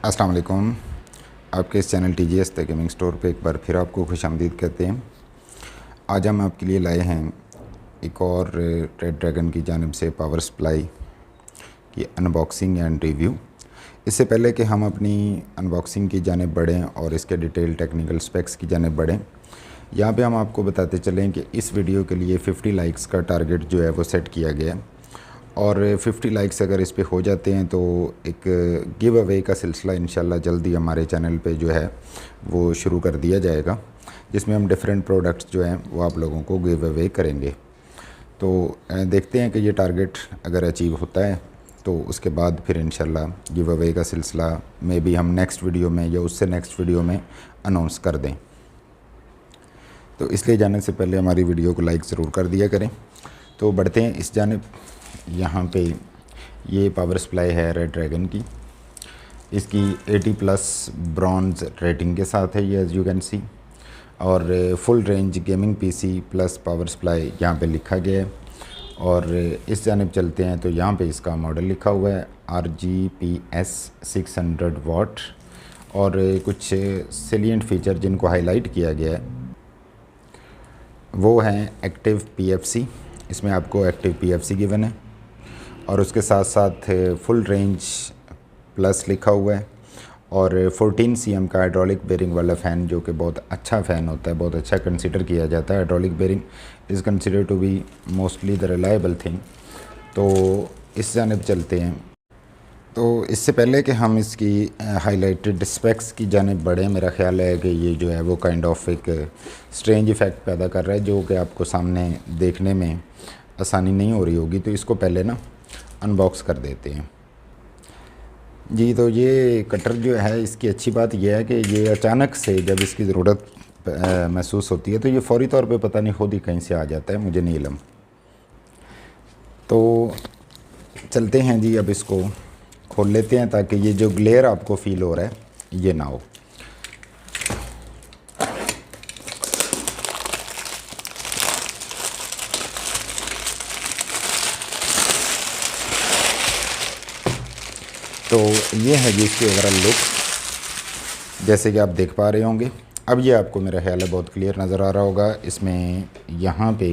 अस्सलाम वालेकुम। आपके इस channel TGS the gaming store पे एक बार फिर आपको खुशामदीद कहते हैं। आज हम आपके लिए लाए हैं एक और रेड ड्रैगन की जानिब से पावर सप्लाई की अनबॉक्सिंग एंड रिव्यू। इससे पहले कि हम अपनी अनबॉक्सिंग की जानिब बढ़ें और इसके डिटेल टेक्निकल स्पेक्स की जानिब बढ़ें, यहाँ पे हम आपको बताते चलें कि इस वीडियो के लिए 50 लाइक्स का टारगेट जो है वो सेट किया गया है और 50 लाइक्स अगर इस पे हो जाते हैं तो एक गिव अवे का सिलसिला इंशाल्लाह जल्दी हमारे चैनल पे जो है वो शुरू कर दिया जाएगा, जिसमें हम डिफरेंट प्रोडक्ट्स जो हैं वो आप लोगों को गिव अवे करेंगे। तो देखते हैं कि ये टारगेट अगर अचीव होता है तो उसके बाद फिर इंशाल्लाह गिव अवे का सिलसिला में भी हम नेक्स्ट वीडियो में या उससे नेक्स्ट वीडियो में अनाउंस कर दें। तो इसलिए जाने से पहले हमारी वीडियो को लाइक ज़रूर कर दिया करें। तो बढ़ते हैं इस जानिब। यहाँ पे ये पावर सप्लाई है रेड ड्रैगन की। इसकी 80+ ब्रॉन्ज़ रेटिंग के साथ है ये, एज़ यू कैन सी, और full range gaming PC plus power supply यहाँ पे लिखा गया है। और इस जानिब चलते हैं तो यहाँ पे इसका मॉडल लिखा हुआ है RGPS 600 वाट। और कुछ सेलिएंट फ़ीचर जिनको हाईलाइट किया गया है वो हैं एक्टिव PFC। इसमें आपको एक्टिव PFC गिवन है और उसके साथ साथ फुल रेंज प्लस लिखा हुआ है और 14 cm का हाइड्रोलिक बेरिंग वाला फ़ैन, जो कि बहुत अच्छा फ़ैन होता है, बहुत अच्छा कंसीडर किया जाता है। Hydraulic bearing is consider to be mostly the reliable thing. तो इस जानिब चलते हैं। तो इससे पहले कि हम इसकी हाईलाइटेड स्पेक्स की जानिब बढ़ें, मेरा ख़्याल है कि ये जो है वो काइंड ऑफ एक स्ट्रेंज इफ़ेक्ट पैदा कर रहा है जो कि आपको सामने देखने में आसानी नहीं हो रही होगी। तो इसको पहले ना अनबॉक्स कर देते हैं जी। तो ये कटर जो है, इसकी अच्छी बात यह है कि ये अचानक से जब इसकी ज़रूरत महसूस होती है तो ये फ़ौरी तौर पे पता नहीं खुद ही कहीं से आ जाता है, मुझे नहीं इल्म। तो चलते हैं जी, अब इसको खोल लेते हैं ताकि ये जो ग्लेयर आपको फ़ील हो रहा है ये ना हो। तो ये है जी इसकी ओवरऑल लुक, जैसे कि आप देख पा रहे होंगे। अब ये आपको मेरा ख्याल है बहुत क्लियर नज़र आ रहा होगा। इसमें यहाँ पे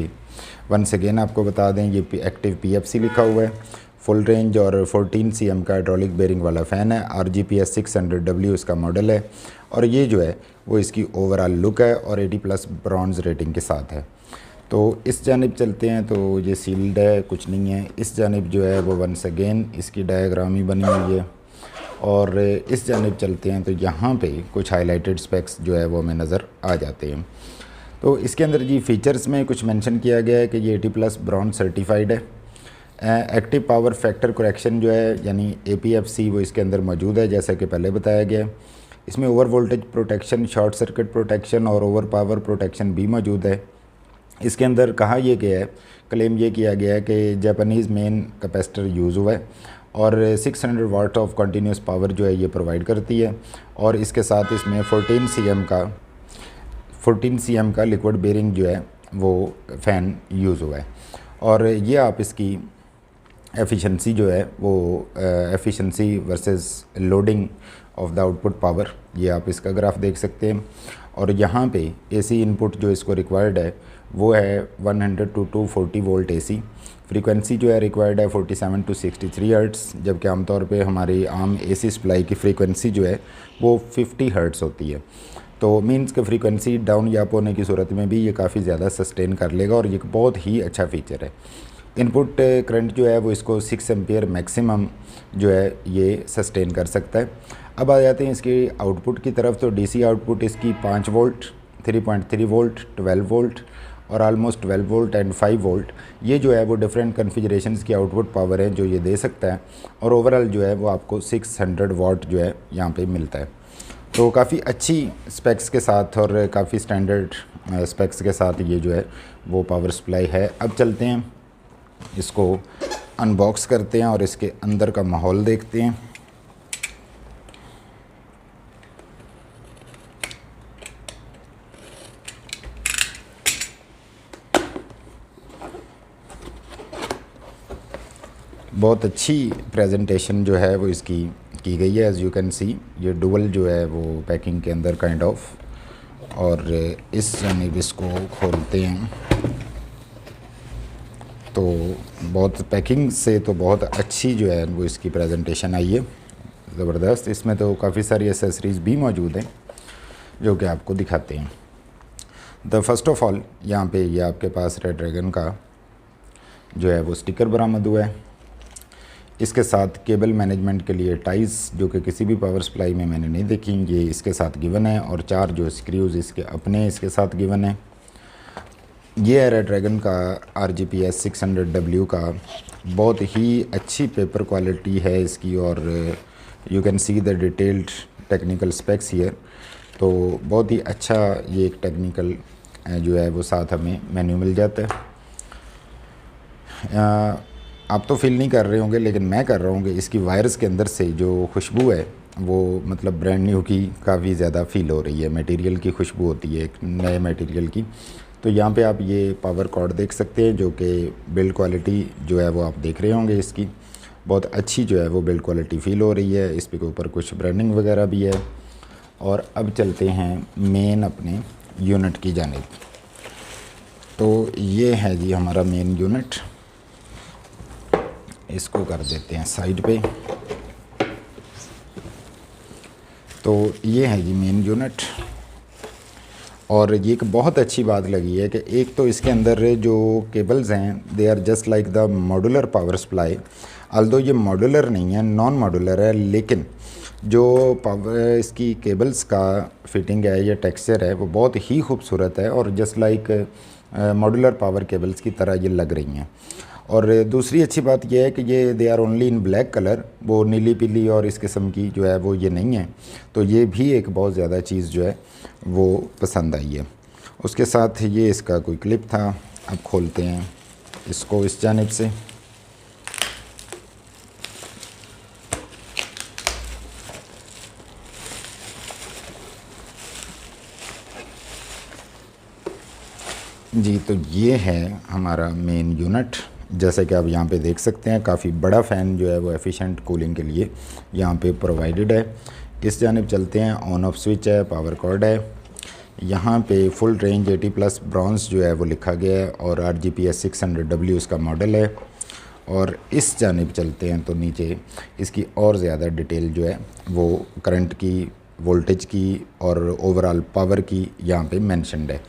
वंस अगेन आपको बता दें, ये एक्टिव PFC लिखा हुआ है, फुल रेंज और 14 cm का हाइड्रोलिक बेरिंग वाला फ़ैन है। RGPS 600W इसका मॉडल है और ये जो है वो इसकी ओवरऑल लुक है और 80+ ब्रॉन्ज़ रेटिंग के साथ है। तो इस जानिब चलते हैं। तो ये सील्ड है, कुछ नहीं है। इस जानिब जो है वो वंस अगेन इसकी डायग्राम ही बनी हुई है। और इस जानिब चलते हैं तो यहाँ पे कुछ हाईलाइटेड स्पेक्स जो है वो हमें नज़र आ जाते हैं। तो इसके अंदर जी फ़ीचर्स में कुछ मेंशन किया गया है कि ये 80+ ब्रॉन्ज़ सर्टिफाइड है। एक्टिव पावर फैक्टर करेक्शन जो है यानी APFC वो इसके अंदर मौजूद है, जैसा कि पहले बताया गया। इसमें over voltage protection, short circuit protection और ओवर पावर प्रोटेक्शन भी मौजूद है। इसके अंदर कहा यह गया है, क्लेम ये किया गया है कि जापानीज़ मेन कैपेसिटर यूज़ हुआ है और 600 वाट ऑफ कंटिन्यूस पावर जो है ये प्रोवाइड करती है। और इसके साथ इसमें 14 cm का लिक्विड बेरिंग जो है वो फ़ैन यूज़ हुआ है। और ये आप इसकी एफिशिएंसी जो है वो efficiency versus loading of the output power, ये आप इसका ग्राफ देख सकते हैं। और यहाँ पे AC इनपुट जो इसको रिक्वायर्ड है वो है 100 to 240 वोल्ट AC। फ्रीक्वेंसी जो है रिक्वायर्ड है 47 to 63 हर्ट्ज़, जबकि आमतौर पे हमारी आम AC सप्लाई की फ्रीक्वेंसी जो है वो 50 हर्ट्ज़ होती है। तो मींस के फ्रीक्वेंसी डाउन या अप होने की सूरत में भी ये काफ़ी ज़्यादा सस्टेन कर लेगा और ये बहुत ही अच्छा फ़ीचर है। इनपुट करंट जो है वो इसको 6 एम्पियर मैक्सिमम जो है ये सस्टेन कर सकता है। अब आ जाते हैं इसकी आउटपुट की तरफ। तो DC आउटपुट इसकी 5 वोल्ट, 3.3 वोल्ट, 12 वोल्ट और आलमोस्ट 12 वोल्ट एंड 5 वोल्ट, ये जो है वो डिफरेंट कन्फिगरेशंस की आउटपुट पावर है जो ये दे सकता है। और ओवरऑल जो है वो आपको 600 वाट जो है यहाँ पे मिलता है। तो काफ़ी अच्छी स्पेक्स के साथ और काफ़ी स्टैंडर्ड स्पेक्स के साथ ये जो है वो पावर सप्लाई है। अब चलते हैं, इसको अनबॉक्स करते हैं और इसके अंदर का माहौल देखते हैं। बहुत अच्छी प्रेजेंटेशन जो है वो इसकी की गई है। एज़ यू कैन सी ये डुअल जो है वो पैकिंग के अंदर काइंड ऑफ। और इस जानिब इसको खोलते हैं तो बहुत पैकिंग से तो बहुत अच्छी जो है वो इसकी प्रेजेंटेशन आई है, ज़बरदस्त। इसमें तो काफ़ी सारी एसेसरीज़ भी मौजूद हैं जो कि आपको दिखाते हैं। द फर्स्ट ऑफ ऑल यहाँ पे ये आपके पास रेड ड्रैगन का जो है वो स्टिकर बरामद हुआ है। इसके साथ केबल मैनेजमेंट के लिए टाइज जो कि किसी भी पावर सप्लाई में मैंने नहीं देखी, ये इसके साथ गिवन है। और 4 जो स्क्रूज़ इसके अपने इसके साथ गिवन है। ये है रेड ड्रैगन का RGPS 600W का, बहुत ही अच्छी पेपर क्वालिटी है इसकी। और you can see the detailed technical specs here. तो बहुत ही अच्छा ये एक टेक्निकल जो है वो साथ हमें मेन्यू मिल जाता है। आप तो फील नहीं कर रहे होंगे लेकिन मैं कर रहा हूँ कि इसकी वायर्स के अंदर से जो खुशबू है वो मतलब ब्रांड न्यू की काफ़ी ज़्यादा फील हो रही है। मटेरियल की खुशबू होती है एक नए मटेरियल की। तो यहाँ पे आप ये पावर कॉर्ड देख सकते हैं जो कि बिल्ड क्वालिटी जो है वो आप देख रहे होंगे इसकी बहुत अच्छी जो है वो बिल्ड क्वालिटी फ़ील हो रही है। इस पे के ऊपर कुछ ब्रांडिंग वगैरह भी है। और अब चलते हैं मेन अपने यूनिट की जानिब। तो ये है जी हमारा मेन यूनिट। इसको कर देते हैं साइड पे। तो ये है जी मेन यूनिट। और ये एक बहुत अच्छी बात लगी है कि एक तो इसके अंदर जो केबल्स हैं they are just like the modular power supply. Although ये मॉड्यूलर नहीं है, नॉन मॉड्यूलर है, लेकिन जो पावर इसकी केबल्स का फिटिंग है या टेक्सचर है वो बहुत ही खूबसूरत है और just like modular power cables की तरह ये लग रही हैं। और दूसरी अच्छी बात यह है कि ये they are only in black colour, वो नीली पीली और इस किस्म की जो है वो ये नहीं है। तो ये भी एक बहुत ज़्यादा चीज़ जो है वो पसंद आई है। उसके साथ ये इसका कोई क्लिप था। अब खोलते हैं इसको इस जानिब से। जी तो ये है हमारा मेन यूनिट। जैसे कि आप यहाँ पे देख सकते हैं काफ़ी बड़ा फ़ैन जो है वो एफिशिएंट कूलिंग के लिए यहाँ पे प्रोवाइडेड है। इस जानिब चलते हैं, ऑन ऑफ स्विच है, पावर कॉर्ड है। यहाँ पे फुल रेंज 80+ ब्रॉन्ज जो है वो लिखा गया है और RGPS 600W उसका मॉडल है। और इस जानिब चलते हैं तो नीचे इसकी और ज़्यादा डिटेल जो है वो करंट की, वोल्टेज की और ओवरऑल पावर की यहाँ पे मेंशन्ड है।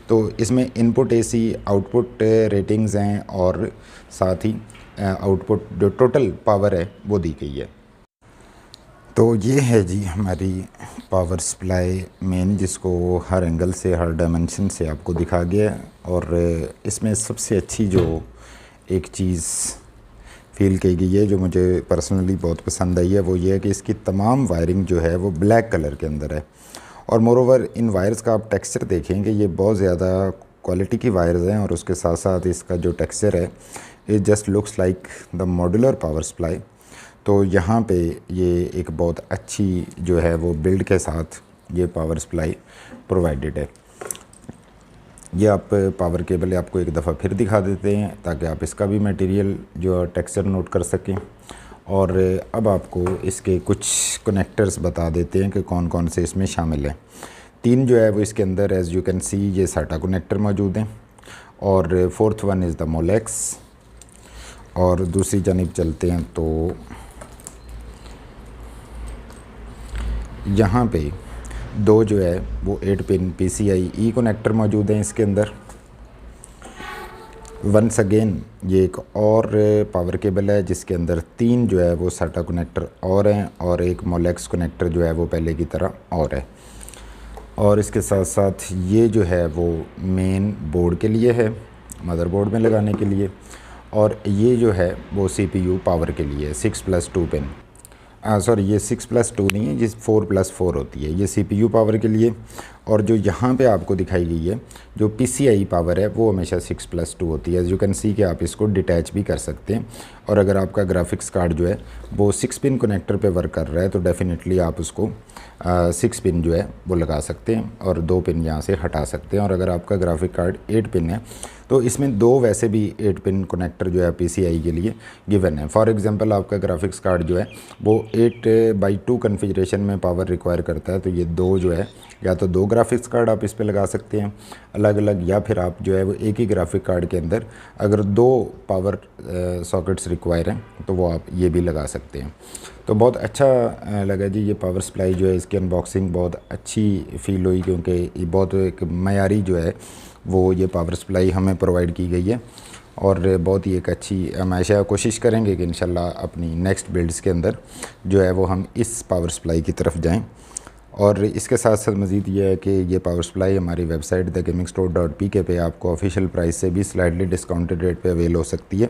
तो इसमें इनपुट AC, आउटपुट रेटिंग्स हैं और साथ ही आउटपुट जो टोटल पावर है वो दी गई है। तो ये है जी हमारी पावर सप्लाई मेन, जिसको हर एंगल से, हर डायमेंशन से आपको दिखा गया है। और इसमें सबसे अच्छी जो एक चीज़ फील की गई है जो मुझे पर्सनली बहुत पसंद आई है वो ये है कि इसकी तमाम वायरिंग जो है वो ब्लैक कलर के अंदर है। और मोरोवर इन वायर्स का आप टेक्सचर देखेंगे ये बहुत ज़्यादा क्वालिटी की वायर्स हैं और उसके साथ साथ इसका जो टेक्सचर है it just looks like the modular power supply. तो यहाँ पे ये एक बहुत अच्छी जो है वो बिल्ड के साथ ये पावर सप्लाई प्रोवाइडेड है। ये आप पावर केबल आपको एक दफ़ा फिर दिखा देते हैं ताकि आप इसका भी मटेरियल जो टेक्सचर नोट कर सकें। और अब आपको इसके कुछ कनेक्टर्स बता देते हैं कि कौन कौन से इसमें शामिल हैं। 3 जो है वो इसके अंदर एज़ यू कैन सी ये SATA कनेक्टर मौजूद हैं। और 4th one is the Molex. और दूसरी जानिब चलते हैं तो यहाँ पे 2 जो है वो 8 पिन PCIe कनेक्टर मौजूद हैं इसके अंदर। वंस अगेन ये एक और पावर केबल है जिसके अंदर 3 जो है वो SATA कनेक्टर और हैं और एक मोलेक्स कनेक्टर जो है वो पहले की तरह और है। और इसके साथ साथ ये जो है वो मेन बोर्ड के लिए है, मदरबोर्ड में लगाने के लिए। और ये जो है वो CPU पावर के लिए 6+2 पिन, सॉरी ये 6+2 नहीं है, ये 4+4 होती है। ये CPU पावर के लिए और जो यहाँ पे आपको दिखाई गई है जो PCI पावर है वो हमेशा 6+2 होती है। एज़ यू कैन सी कि आप इसको डिटैच भी कर सकते हैं। और अगर आपका ग्राफिक्स कार्ड जो है वो 6 पिन कनेक्टर पे वर्क कर रहा है तो डेफिनेटली आप उसको 6 पिन जो है वो लगा सकते हैं और 2 पिन यहाँ से हटा सकते हैं। और अगर आपका ग्राफिक कार्ड 8 पिन है तो इसमें 2 वैसे भी 8 पिन कनेक्टर जो है PCI के लिए गिवन है। फॉर एग्जांपल आपका ग्राफिक्स कार्ड जो है वो 8/2 कन्फिग्रेशन में पावर रिक्वायर करता है तो ये 2 जो है या तो 2 ग्राफिक्स कार्ड आप इस पे लगा सकते हैं अलग अलग, या फिर आप जो है वो एक ही ग्राफिक कार्ड के अंदर अगर 2 पावर सॉकेट्स रिक्वायर हैं तो वो आप ये भी लगा सकते हैं। तो बहुत अच्छा लगा जी ये पावर सप्लाई जो है, इसकी अनबॉक्सिंग बहुत अच्छी फ़ील हुई क्योंकि ये बहुत एक मयारी जो है वो ये पावर सप्लाई हमें प्रोवाइड की गई है और बहुत ही एक अच्छी। हम ऐसा कोशिश करेंगे कि इंशाल्लाह अपनी नेक्स्ट बिल्ड्स के अंदर जो है वो हम इस पावर सप्लाई की तरफ जाएं। और इसके साथ साथ मज़ीद ये है कि ये पावर सप्लाई हमारी वेबसाइट thegamingstore.pk पे आपको ऑफिशियल प्राइस से भी स्लाइटली डिस्काउंटेड रेट पे अवेल हो सकती है,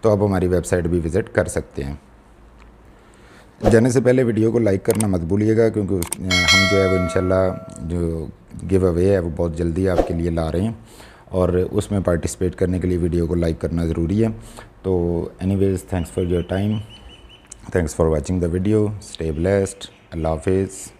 तो आप हमारी वेबसाइट भी विज़िट कर सकते हैं। जाने से पहले वीडियो को लाइक करना मत भूलिएगा क्योंकि हम जो है वो इंशाल्लाह जो गिव अवे है वो बहुत जल्दी आपके लिए ला रहे हैं और उसमें पार्टिसिपेट करने के लिए वीडियो को लाइक करना ज़रूरी है। तो anyways thanks for your time, thanks for watching the video, stay blessed, अल्लाह हाफिज़।